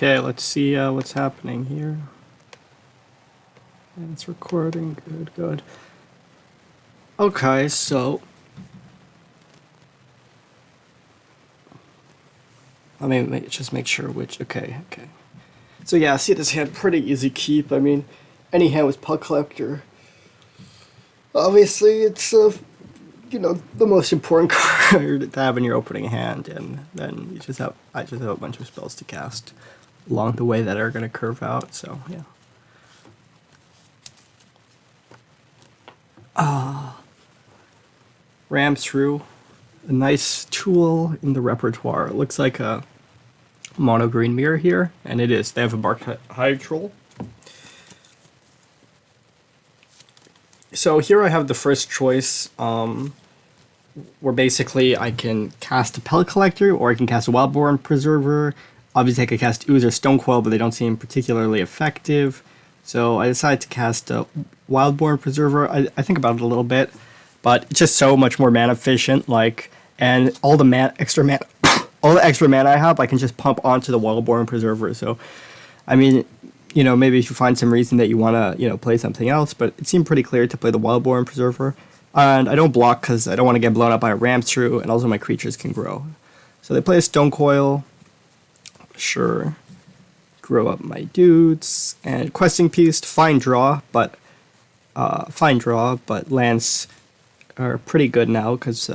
Okay, let's see what's happening here. And it's recording. Good, good. Okay, so let me just make sure which. Okay. So yeah, see this hand, pretty easy keep. I mean, any hand with Puck Collector. Obviously, it's the most important card to have in your opening hand, and then I just have a bunch of spells to cast along the way that are going to curve out. So yeah. Ram through a nice tool in the repertoire. It looks like a Mono Green mirror here, and it is. They have a Bark Hydrol. So here I have the first choice, where basically I can cast a Pellet Collector, or I can cast a Wildborn Preserver. Obviously I could cast Ooze or Stonecoil, but they don't seem particularly effective. So I decided to cast a Wildborn Preserver. I think about it a little bit, but it's just so much more mana efficient, and all the extra mana all the extra mana I have, I can just pump onto the Wildborn Preserver. So, I mean, maybe if you find some reason that you want to, play something else, but it seemed pretty clear to play the Wildborn Preserver. And I don't block because I don't want to get blown up by a Ram Through, and also my creatures can grow. So they play a Stonecoil. Sure. Grow up my dudes. And Questing Piece, fine draw, but lands are pretty good now because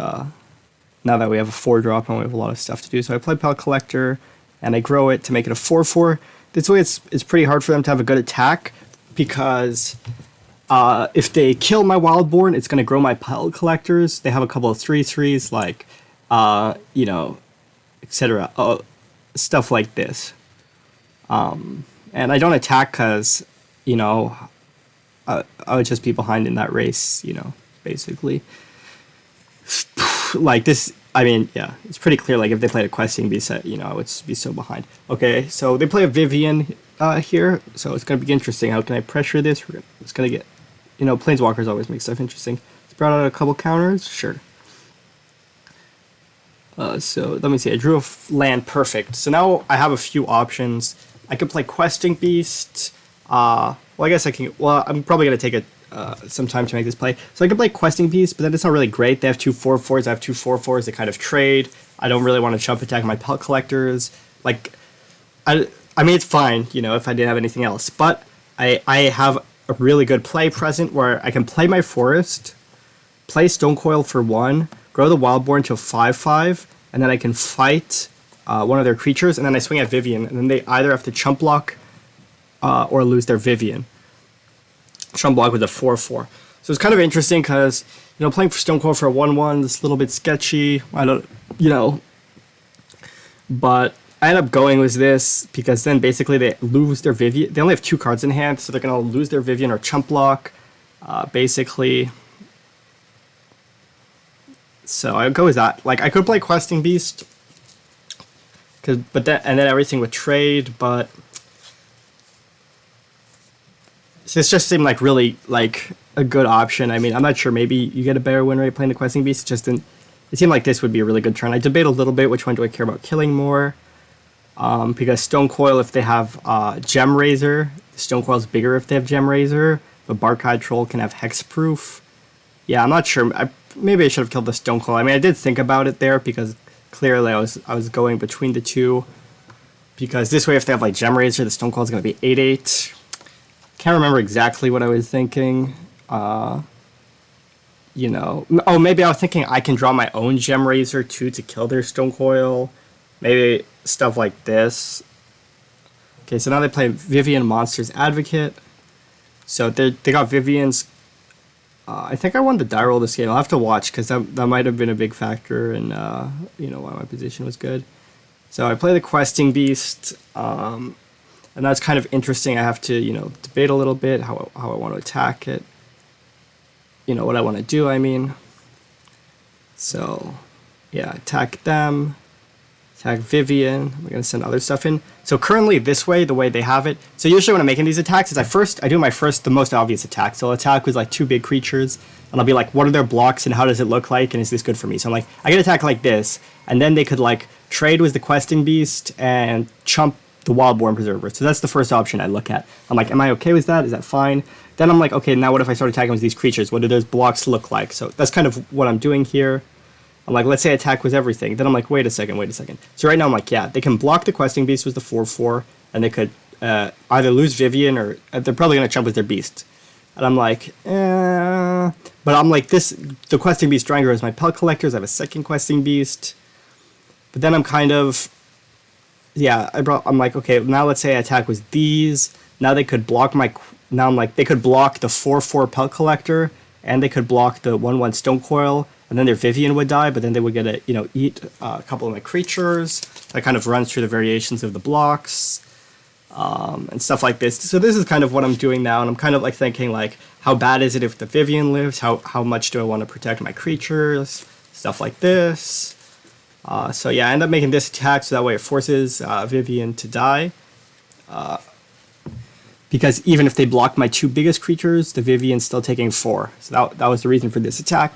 now that we have a 4-drop and we have a lot of stuff to do. So I play Pellet Collector, and I grow it to make it a 4/4. This way it's pretty hard for them to have a good attack, because if they kill my Wildborn, it's going to grow my Pellet Collectors. They have a couple of 3/3s, etc. Stuff like this. And I don't attack because, I would just be behind in that race, basically. Like this, I mean, yeah, it's pretty clear, like, if they played a Questing Beast, I would be so behind. Okay, so they play a Vivian here, so it's going to be interesting. How can I pressure this? It's going to get, Planeswalkers always make stuff interesting. It's brought out a couple counters, sure. So let me see, I drew a land, perfect. So now I have a few options. I could play Questing Beast. I guess I can, I'm probably going to take some time to make this play. So I can play Questing Beast, but then it's not really great. They have 2 4/4s, I have 2 4/4s, they kind of trade. I don't really want to jump attack my Pellet Collectors. I mean, it's fine, if I didn't have anything else. But I have a really good play present where I can play my Forest, play Stonecoil for 1, grow the Wildborn to a 5/5, and then I can fight one of their creatures, and then I swing at Vivian, and then they either have to chump block or lose their Vivian. Chump block with a 4/4. So it's kind of interesting because, playing for Stonecoil for a 1/1 is a little bit sketchy. I don't, but I end up going with this because then basically they lose their Vivian. They only have 2 cards in hand, so they're going to lose their Vivian or chump block, basically. So I would go with that. Like, I could play Questing Beast, and then everything would trade, but this just seemed like really a good option. I mean, I'm not sure. Maybe you get a better win rate playing the Questing Beast. It seemed like this would be a really good turn. I debate a little bit which one do I care about killing more. Because Stonecoil, if they have Gem Razor, Stonecoil's bigger if they have Gem Razor, but Bark Hydrol can have Hexproof. Yeah, I'm not sure. Maybe I should have killed the Stonecoil. I mean, I did think about it there because clearly I was going between the two. Because this way, if they have Gem Razor, the Stonecoil is going to be 8/8. Can't remember exactly what I was thinking. Oh, maybe I was thinking I can draw my own Gem Razor too to kill their Stonecoil. Maybe stuff like this. Okay, so now they play Vivian Monsters Advocate. So they got Vivian's. I think I won the die roll this game. I'll have to watch because that might have been a big factor in why my position was good. So I play the Questing Beast. And that's kind of interesting. I have to, debate a little bit how I want to attack it. What I want to do, I mean. So, yeah, attack them. Attack Vivian. We're going to send other stuff in. So currently, this way, the way they have it. So usually when I'm making these attacks, I do the most obvious attack. So I'll attack with 2 big creatures. And I'll be like, what are their blocks and how does it look like? And is this good for me? So I'm like, I can attack like this. And then they could trade with the Questing Beast and chump the Wildborn Preserver. So that's the first option I look at. I'm like, am I okay with that? Is that fine? Then I'm like, okay, now what if I start attacking with these creatures? What do those blocks look like? So that's kind of what I'm doing here. I'm like, let's say attack with everything. Then I'm like, wait a second. So right now I'm like, yeah, they can block the Questing Beast with the 4/4, and they could either lose Vivian or they're probably going to jump with their Beast. And I'm like, but I'm like, the Questing Beast Dranger is my Pellet Collectors. I have a second Questing Beast. But then I'm kind of, yeah, I'm like, okay, now let's say I attack with these. Now they could block now I'm like, they could block the 4/4 Pellet Collector, and they could block the 1/1 Stone Coil, and then their Vivian would die, but then they would get to, eat a couple of my creatures. That kind of runs through the variations of the blocks. And stuff like this. So this is kind of what I'm doing now, and I'm kind of like thinking like, how bad is it if the Vivian lives? How much do I want to protect my creatures? Stuff like this. So yeah, I end up making this attack so that way it forces Vivian to die. Because even if they block my two biggest creatures, the Vivian's still taking 4. So that was the reason for this attack.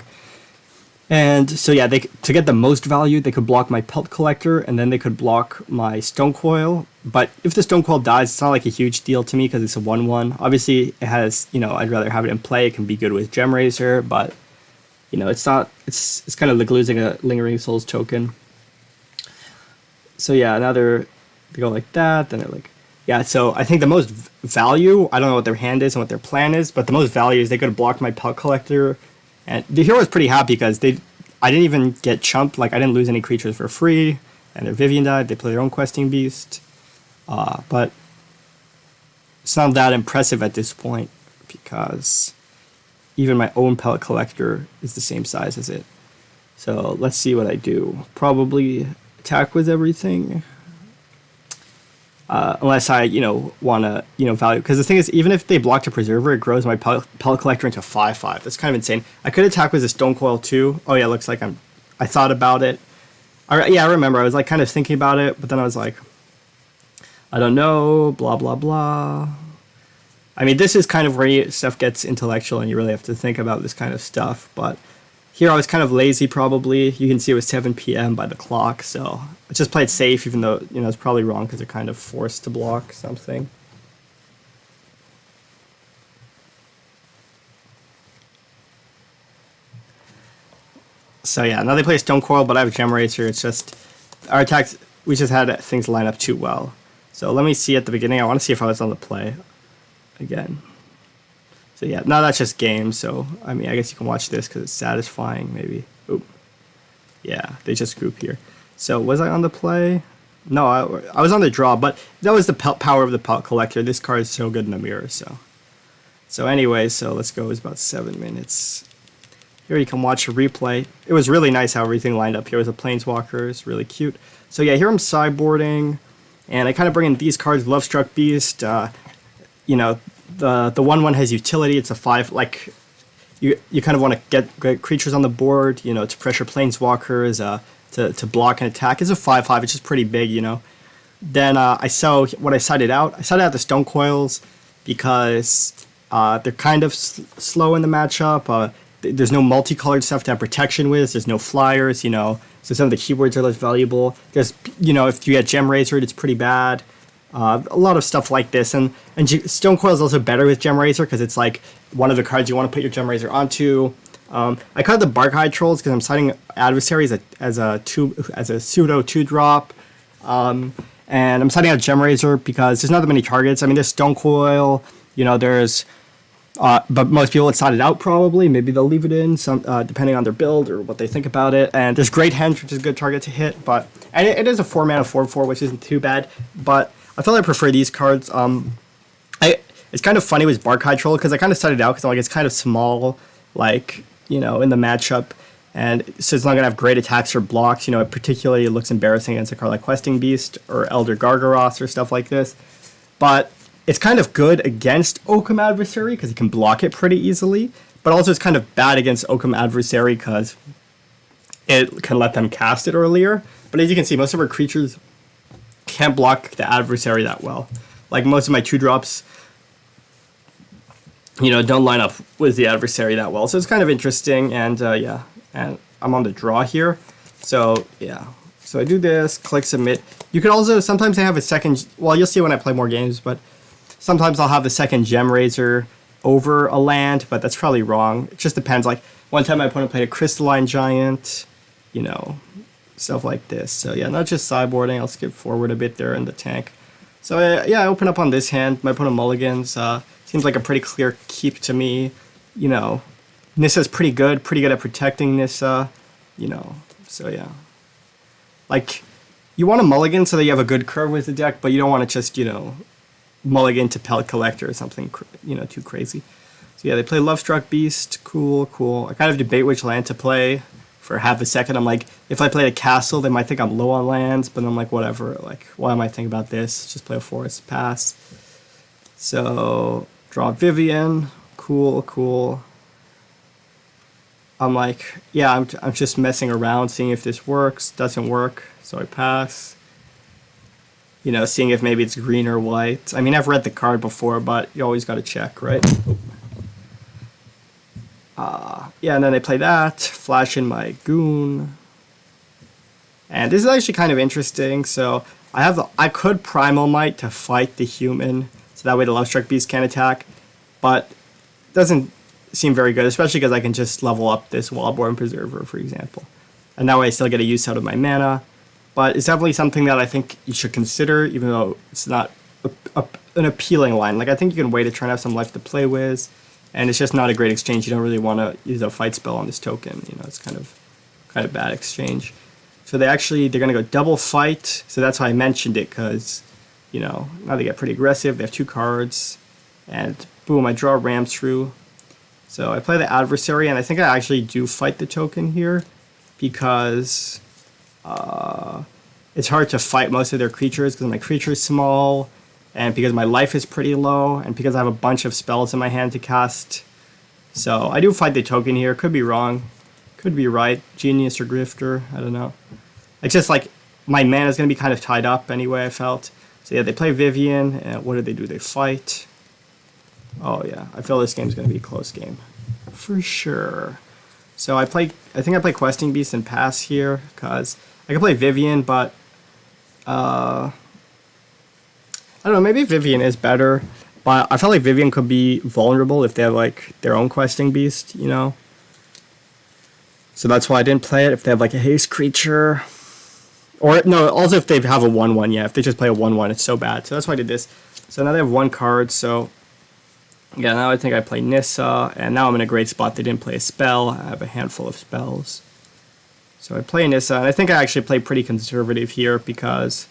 And so yeah, to get the most value, they could block my Pelt Collector, and then they could block my Stone Coil. But if the Stone Coil dies, it's not like a huge deal to me because it's a 1/1. Obviously, it has, I'd rather have it in play. It can be good with Gem Razor, but it's not. It's kind of like losing a Lingering Souls token. So yeah, now they go like that. Then they're like, yeah. So I think the most value, I don't know what their hand is and what their plan is, but the most value is they could have blocked my Pelt Collector. And the hero was pretty happy because I didn't even get chumped. Like, I didn't lose any creatures for free, and their Vivian died. They play their own Questing Beast. But it's not that impressive at this point because even my own Pellet Collector is the same size as it. So let's see what I do. Probably attack with everything. Unless I, want to, value. Because the thing is, even if they block the Preserver, it grows my Pellet Collector into 5/5. That's kind of insane. I could attack with a Stone Coil too. Oh yeah, looks like I thought about it. I remember. I was like kind of thinking about it, but then I was like, I don't know, blah, blah, blah. I mean, this is kind of where stuff gets intellectual and you really have to think about this kind of stuff. But here I was kind of lazy probably. You can see it was 7 p.m. by the clock, so I just played safe, even though, it's probably wrong because they're kind of forced to block something. So yeah, now they play Stone Coil, but I have Gem Razor. It's just, our attacks, we just had things line up too well. So let me see at the beginning. I want to see if I was on the play again. So yeah, now that's just game. So, I mean, I guess you can watch this because it's satisfying, maybe. Oop. Yeah, they just group here. So was I on the play? No, I was on the draw, but that was the power of the Pellet Collector. This card is so good in the mirror, so. So anyway, so let's go. It's about 7 minutes. Here you can watch a replay. It was really nice how everything lined up here with the Planeswalkers. Really cute. So yeah, here I'm sideboarding. And I kind of bring in these cards, Lovestruck Beast. The 1/1 has utility. It's a 5. Like, you kind of want to get creatures on the board, to pressure Planeswalkers, to block and attack. It's a 5/5. It's just pretty big, Then I sided out. I sided out the Stone Coils because they're kind of slow in the matchup. There's no multicolored stuff to have protection with. There's no flyers, So some of the keywords are less valuable. There's, if you get Gem Razor, it's pretty bad. A lot of stuff like this. And Stone Coil is also better with Gem Razor because it's like one of the cards you want to put your Gem Razor onto. I cut the Barkhide Trolls because I'm siding Adversaries as a pseudo 2-drop. And I'm siding out Gem Razor because there's not that many targets. I mean, there's Stone Coil, there's... but most people would side it out probably. Maybe they'll leave it in, depending on their build or what they think about it. And there's Great Henge, which is a good target to hit. And it is a 4-mana 4/4, which isn't too bad. But I felt I prefer these cards. It's kind of funny with Barkhide Troll because I kind of sided out because it's kind of small, in the matchup. And so it's not going to have great attacks or blocks. Particularly it looks embarrassing against a card like Questing Beast or Elder Gargaroth or stuff like this. But it's kind of good against Occam Adversary because you can block it pretty easily, but also it's kind of bad against Occam Adversary because it can let them cast it earlier. But as you can see, most of our creatures can't block the adversary that well. Like most of my 2-drops, don't line up with the adversary that well. So it's kind of interesting, and and I'm on the draw here. So yeah, So I do this, click submit. You could also, sometimes I have a second, well, you'll see when I play more games, but sometimes I'll have the second gem raiser over a land, but that's probably wrong. It just depends. Like one time my opponent played a crystalline giant, you know, stuff like this. So yeah, not just sideboarding. I'll skip forward a bit there in the tank. So yeah, I open up on this hand. My opponent mulligans. Seems like a pretty clear keep to me. You know, Nissa's pretty good at protecting Nissa. You know, so yeah. Like, you want a mulligan so that you have a good curve with the deck, but you don't want to just, you know, mulligan to Pellet Collector or something, you know, too crazy. So yeah, they play Lovestruck Beast. Cool, cool. I kind of debate which land to play for half a second. I'm like, if I played a castle, they might think I'm low on lands, but I'm like, whatever. Like, why am I thinking about this? Just play a forest, pass. So, draw Vivian. Cool, cool. I'm like, yeah, I'm just messing around, seeing if this works. Doesn't work, so I pass. You know, seeing if maybe it's green or white. I mean, I've read the card before, but you always got to check, right? Yeah, and then they play that. Flash in my Goon. And this is actually kind of interesting. So I could Primal Might to fight the human, so that way the Lovestruck Beast can't attack. But it doesn't seem very good, especially because I can just level up this Wildborn Preserver, for example. And that way I still get a use out of my mana. But it's definitely something that I think you should consider, even though it's not an appealing line. Like, I think you can wait a turn, have some life to play with, and it's just not a great exchange. You don't really want to use a fight spell on this token. You know, it's kind of bad exchange. So they're going to go double fight. So that's why I mentioned it, because, you know, now they get pretty aggressive. They have 2 cards, and boom, I draw Rams through. So I play the adversary, and I think I actually do fight the token here, because it's hard to fight most of their creatures because my creature is small, and because my life is pretty low, and because I have a bunch of spells in my hand to cast. So I do fight the token here. Could be wrong. Could be right. Genius or Grifter. I don't know. It's just like my mana is going to be kind of tied up anyway, I felt. So yeah, they play Vivian, and what do? They fight. Oh yeah, I feel this game's going to be a close game. For sure. So I think I play Questing Beast and pass here, because I can play Vivian, but I don't know, maybe Vivian is better, but I felt like Vivian could be vulnerable if they have like their own Questing Beast, you know? So that's why I didn't play it. If they have like a haste creature, or no, also if they have a 1/1, yeah, if they just play a 1/1, it's so bad. So that's why I did this. So now they have 1 card, so yeah, now I think I play Nissa, and now I'm in a great spot. They didn't play a spell. I have a handful of spells. So I play Nissa, and I think I actually play pretty conservative here, because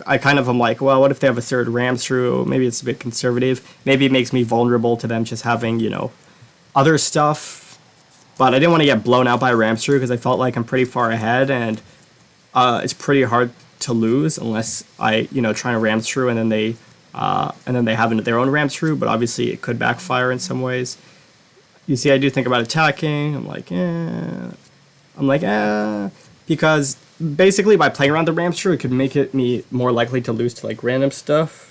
I kind of am like, well, what if they have a 3rd Rams through? Maybe it's a bit conservative. Maybe it makes me vulnerable to them just having, you know, other stuff. But I didn't want to get blown out by Rams through, because I felt like I'm pretty far ahead, and it's pretty hard to lose unless I, you know, try to Rams through, and then they have their own Rams through, but obviously it could backfire in some ways. You see, I do think about attacking. I'm like, because basically by playing around the Rams through, it could make me more likely to lose to like random stuff.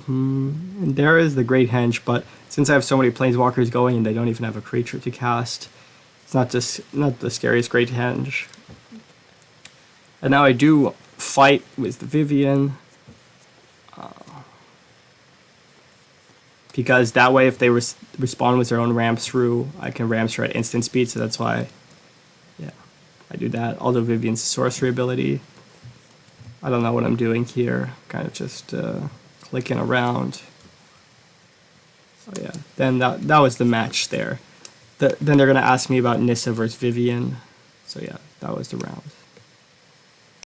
And there is the Great Henge, but since I have so many Planeswalkers going and they don't even have a creature to cast, it's not the scariest Great Henge. And now I do fight with the Vivian, because that way if they respond with their own Rams through, I can Rams through at instant speed, so that's why, yeah, I do that. Although Vivian's sorcery ability, I don't know what I'm doing here, kind of just clicking around. So yeah, then that was the match there. Then they're going to ask me about Nissa versus Vivian. So yeah, that was the round.